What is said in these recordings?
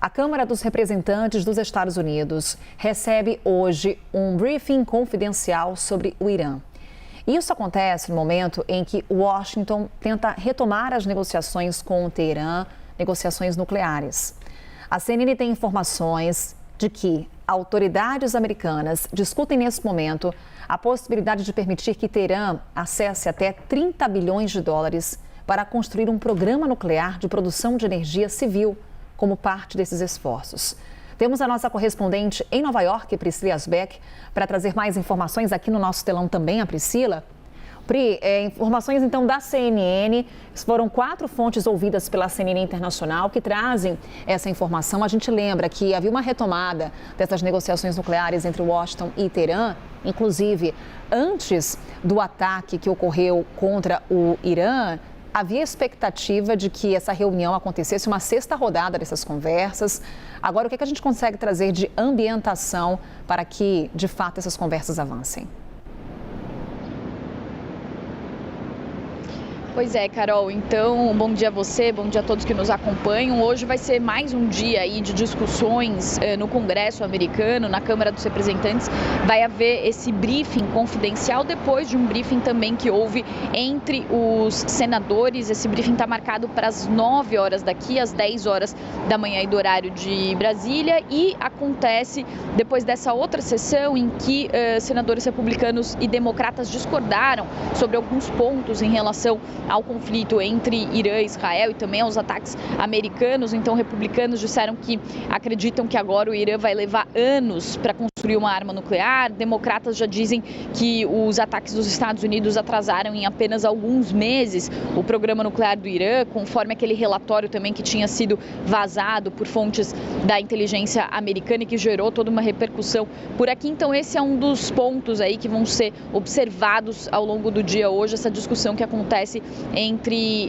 A Câmara dos Representantes dos Estados Unidos recebe hoje um briefing confidencial sobre o Irã. Isso acontece no momento em que Washington tenta retomar as negociações com o Teherã, negociações nucleares. A CNN tem informações de que autoridades americanas discutem nesse momento a possibilidade de permitir que Teherã acesse até 30 bilhões de dólares para construir um programa nuclear de produção de energia civil como parte desses esforços. Temos a nossa correspondente em Nova York, Priscila Asbeck, para trazer mais informações aqui no nosso telão também, a Priscila. Pri, informações então da CNN, foram 4 fontes ouvidas pela CNN Internacional que trazem essa informação. A gente lembra que havia uma retomada dessas negociações nucleares entre Washington e Teherã, inclusive antes do ataque que ocorreu contra o Irã. Havia expectativa de que essa reunião acontecesse, uma 6ª rodada dessas conversas. Agora, o que a gente consegue trazer de ambientação para que, de fato, essas conversas avancem? Pois é, Carol. Então, bom dia a você, bom dia a todos que nos acompanham. Hoje vai ser mais um dia aí de discussões no Congresso americano, na Câmara dos Representantes. Vai haver esse briefing confidencial depois de um briefing também que houve entre os senadores. Esse briefing está marcado para as 9 horas daqui, às 10 horas da manhã e do horário de Brasília, e acontece depois dessa outra sessão em que senadores republicanos e democratas discordaram sobre alguns pontos em relação ao conflito entre Irã e Israel e também aos ataques americanos. Então, republicanos disseram que acreditam que agora o Irã vai levar anos para construir uma arma nuclear. Democratas já dizem que os ataques dos Estados Unidos atrasaram em apenas alguns meses o programa nuclear do Irã, conforme aquele relatório também que tinha sido vazado por fontes da inteligência americana e que gerou toda uma repercussão por aqui. Então, esse é um dos pontos aí que vão ser observados ao longo do dia hoje, essa discussão que acontece entre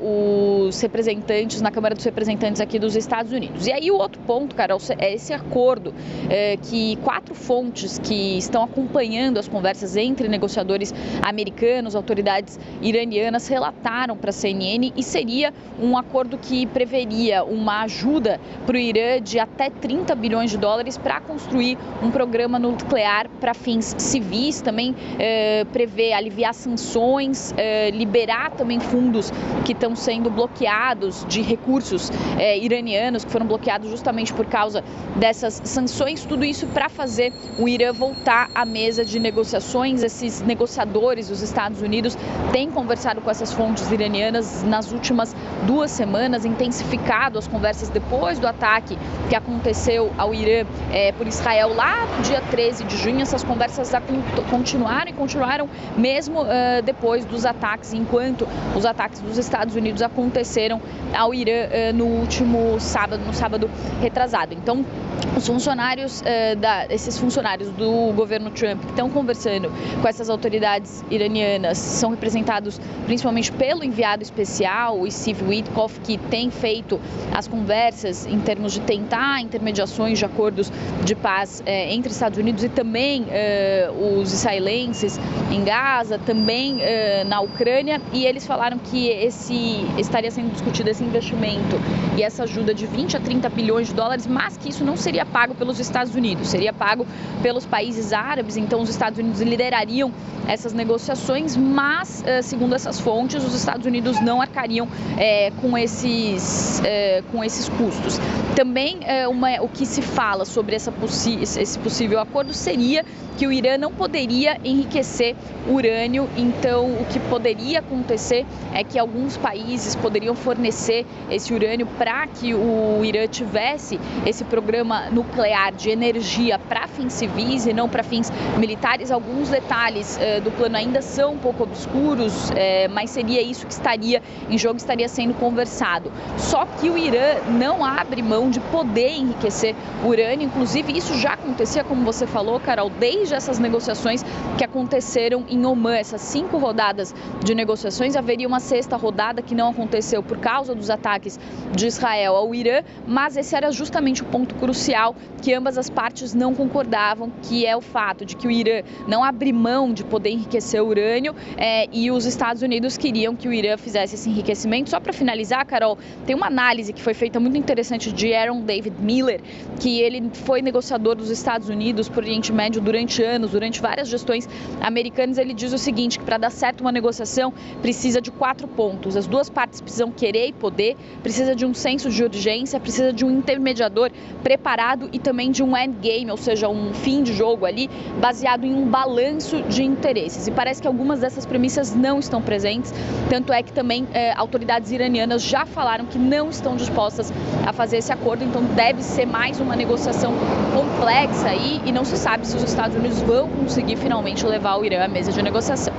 os representantes na Câmara dos Representantes aqui dos Estados Unidos. E aí o outro ponto, Carol, é esse acordo que 4 fontes que estão acompanhando as conversas entre negociadores americanos, autoridades iranianas, relataram para a CNN, e seria um acordo que preveria uma ajuda para o Irã de até 30 bilhões de dólares para construir um programa nuclear para fins civis, também prevê aliviar sanções, liberar também fundos que estão sendo bloqueados de recursos iranianos, que foram bloqueados justamente por causa dessas sanções. Tudo isso para fazer o Irã voltar à mesa de negociações. Esses negociadores dos Estados Unidos têm conversado com essas fontes iranianas nas últimas 2 semanas, intensificado as conversas depois do ataque que aconteceu ao Irã por Israel lá no dia 13 de junho. Essas conversas continuaram mesmo depois dos ataques, enquanto os ataques dos Estados Unidos aconteceram ao Irã no último sábado, no sábado retrasado. Então, os funcionários, esses funcionários do governo Trump que estão conversando com essas autoridades iranianas são representados principalmente pelo enviado especial, o Steve Witkoff, que tem feito as conversas em termos de tentar intermediações de acordos de paz entre Estados Unidos e também os israelenses em Gaza, também na Ucrânia, e eles falaram que estaria sendo discutido esse investimento e essa ajuda de 20 a 30 bilhões de dólares, mas que isso não seria pago pelos Estados Unidos, seria pago pelos países árabes. Então, os Estados Unidos liderariam essas negociações, mas, segundo essas fontes, os Estados Unidos não arcariam com esses custos. Também, o que se fala sobre esse possível acordo seria que o Irã não poderia enriquecer urânio. Então, o que poderia acontecer é que alguns países poderiam fornecer esse urânio para que o Irã tivesse esse programa nuclear de energia para fins civis e não para fins militares. Alguns detalhes do plano ainda são um pouco obscuros, mas seria isso que estaria em jogo, estaria sendo conversado. Só que o Irã não abre mão de poder enriquecer urânio. Inclusive, isso já acontecia, como você falou, Carol, desde essas negociações que aconteceram em Omã, essas 5 rodadas de negociações negociações. Haveria uma sexta rodada que não aconteceu por causa dos ataques de Israel ao Irã, mas esse era justamente o ponto crucial que ambas as partes não concordavam, que é o fato de que o Irã não abre mão de poder enriquecer o urânio e os Estados Unidos queriam que o Irã fizesse esse enriquecimento. Só para finalizar, Carol, tem uma análise que foi feita muito interessante de Aaron David Miller, que ele foi negociador dos Estados Unidos por Oriente Médio durante anos, durante várias gestões americanas. Ele diz o seguinte, que para dar certo uma negociação precisa de 4 pontos. As duas partes precisam querer e poder, precisa de um senso de urgência, precisa de um intermediador preparado e também de um endgame, ou seja, um fim de jogo ali, baseado em um balanço de interesses. E parece que algumas dessas premissas não estão presentes, tanto é que também autoridades iranianas já falaram que não estão dispostas a fazer esse acordo, então deve ser mais uma negociação complexa aí e não se sabe se os Estados Unidos vão conseguir finalmente levar o Irã à mesa de negociação.